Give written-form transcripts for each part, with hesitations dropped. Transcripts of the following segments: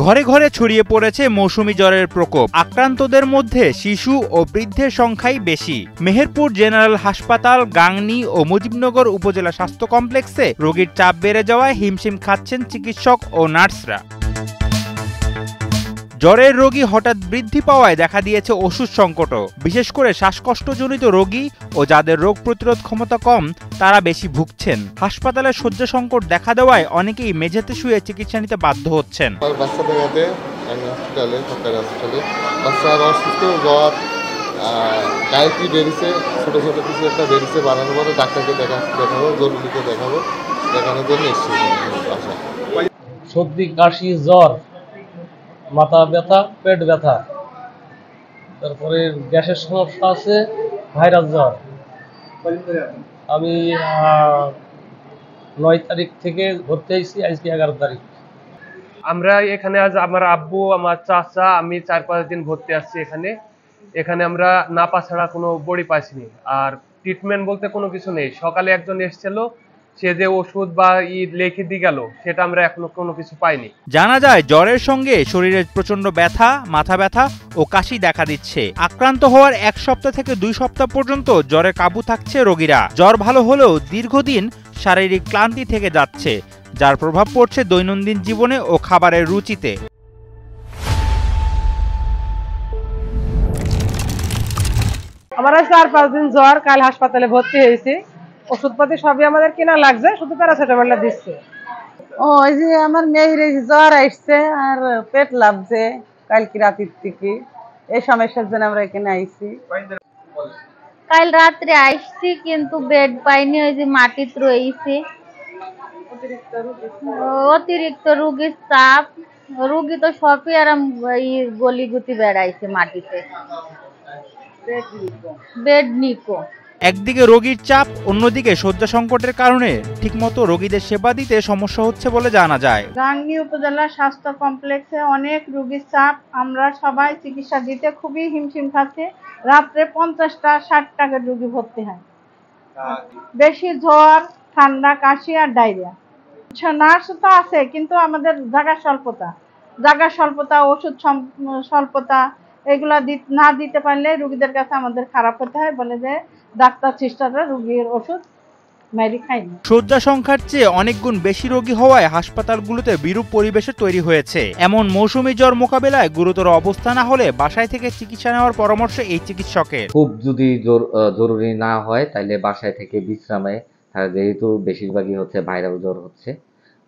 ঘরে ঘরে ছড়িয়ে পড়েছে মৌসুমী জ্বরের প্রকোপ। আক্রান্তদের মধ্যে শিশু ও বৃদ্ধের সংখ্যাই বেশি। মেহেরপুর জেনারেল হাসপাতাল, গাংনী ও মুজিবনগর উপজেলা স্বাস্থ্য কমপ্লেক্সে রোগীর চাপ বেড়ে যাওয়ায় হিমশিম খাচ্ছেন চিকিৎসক ও নার্সরা। জ্বরের রোগী হঠাৎ বৃদ্ধি পাওয়ায় দেখা দিয়েছে ওষুধ সংকটও। বিশেষ করে শ্বাসকষ্টজনিত রোগী ও যাদের রোগ প্রতিরোধ ক্ষমতা কম তারা বেশি ভুগছেন। হাসপাতালে শয্যা সংকট দেখা দেওয়ায় অনেকেই মেঝেতে শুয়ে চিকিৎসা নিতে বাধ্য হচ্ছেন। বাচ্চার অসুস্থ জ্বর গায়ে বেরিয়েছে, ছোটো ছোটো কিছু একটা বেরিয়েছে, বানানোর পরে ডাক্তারকে দেখাবো, জরুরিকে দেখাবো, দেখানোর জন্য এসেছি। সর্দি, কাশি, জ্বর, মাথা ব্যথা, পেট ব্যথা, তারপরে গ্যাসের সমস্যা আছে, ভাইরাস জ্বর। আমি 9 তারিখ থেকে ভর্তি হয়েছি, আজকে 11 তারিখ। আমরা এখানে আজ আমার আব্বু, আমার চাচা, আমি 4-5 দিন ভর্তি আসছি এখানে আমরা নাপা ছাড়া কোনো বড়ি পাইনি। আর ট্রিটমেন্ট বলতে কোনো কিছু নেই। সকালে একজন এসেছিল, সে যে ওষুধ বা লিখে দিয়ে গেল সেটা আমরা এখনো কোনো কিছু পাইনি। জানা যায় জ্বরের সঙ্গে শরীরে প্রচন্ড ব্যথা, মাথা ব্যথা ও কাশি দেখা দিচ্ছে। আক্রান্ত হওয়ার 1 সপ্তাহ থেকে 2 সপ্তাহ পর্যন্ত জ্বরে কাবু থাকছে রোগীরা। জ্বর ভালো হলেও দীর্ঘদিন শারীরিক ক্লান্তি থেকে যাচ্ছে, যার প্রভাব পড়ছে দৈনন্দিন জীবনে ও খাবারের রুচিতে। আমার 4-5 দিন জ্বর, কাল হাসপাতালে ভর্তি হয়েছি। ওষুধপাতি সবই আমাদের কেনা লাগছে, শুধু প্যারাসিটামলটা দিচ্ছে। ওই যে আমার মেয়ের জ্বর আসছে আর পেট লাগছে কালকে রাতের থেকে, এই সমস্যার জন্য আমরা এখানে আইছি। কাল রাত্রে আইছি কিন্তু বেড পাইনি, ওই যে মাটিতে রয়েছে। অতিরিক্ত রোগীর চাপ, রোগী তো সবই আরাম গলি গুতি বেড়াইছে মাটিতে। বেড নিকো। একদিকে রোগীর চাপ, অন্যদিকে শয্যা সংকটের কারণে ঠিকমতো রোগীদের সেবা দিতে সমস্যা হচ্ছে বলে জানা যায়। গাংনী উপজেলা স্বাস্থ্য কমপ্লেক্সে অনেক রোগীর চাপ, আমরা সবাই চিকিৎসা দিতে খুবই হিমশিম খাচ্ছি। রাত্রে 50টা 60টা রোগী ভর্তি হয়। বেশি জ্বর, ঠান্ডা, কাশি আর ডায়রিয়া। নার্স তো আছে কিন্তু আমাদের জায়গা স্বল্পতা, ওষুধ স্বল্পতা, এগুলা না দিতে পারলে রোগীদের কাছে আমাদের খারাপ হতে হয়, বলে যে ডাক্তার সিস্টাররা রোগীর ওষুধ মেরি খায়নি। শয্যা সংখ্যার চেয়ে অনেক গুণ বেশি রোগী হওয়ায় হাসপাতালগুলোতে বিরূপ পরিবেশে তৈরি হয়েছে। এমন মৌসুমী জ্বর মোকাবেলায় গুরুতর অবস্থা না হলে বাসায় থেকে চিকিৎসা নেওয়ার পরামর্শ এই চিকিৎসকের। খুব যদি জরুরি না হয় তাহলে বাসায় থেকে বিশ্রামে, যেহেতু বেশিরভাগই হচ্ছে ভাইরাল জ্বর হচ্ছে,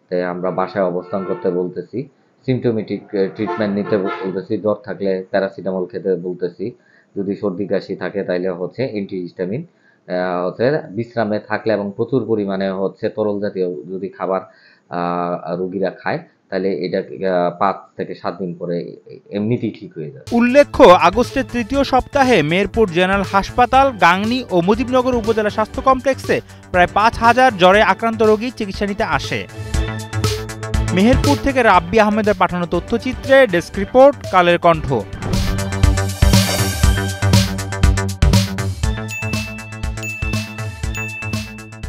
তাই আমরা বাসায় অবস্থান করতে বলতেছি। সিমটোমেটিক ট্রিটমেন্ট নিতে বলতেছি। জ্বর থাকলে প্যারাসিটামল খেতে বলতেছি। যদি সর্দি কাশি থাকে তাহলে হচ্ছে অ্যান্টিহিস্টামিন, হচ্ছে বিশ্রামে থাকলে এবং প্রচুর পরিমাণে হচ্ছে তরল জাতীয় যদি খাবার রোগীরা খায় তাহলে এটা 5 থেকে 7 দিন পরে এমনিতেই ঠিক হয়ে যায়। উল্লেখ্য, আগস্টের 3য় সপ্তাহে মেহেরপুর জেনারেল হাসপাতাল, গাংনী ও মুজিবনগর উপজেলা স্বাস্থ্য কমপ্লেক্সে প্রায় 5000 জ্বরে আক্রান্ত রোগী চিকিৎসা নিতে আসে। মেহেরপুর থেকে রাব্বি আহমেদের পাঠানো তথ্যচিত্রে ডেস্ক রিপোর্ট, কালের কণ্ঠ।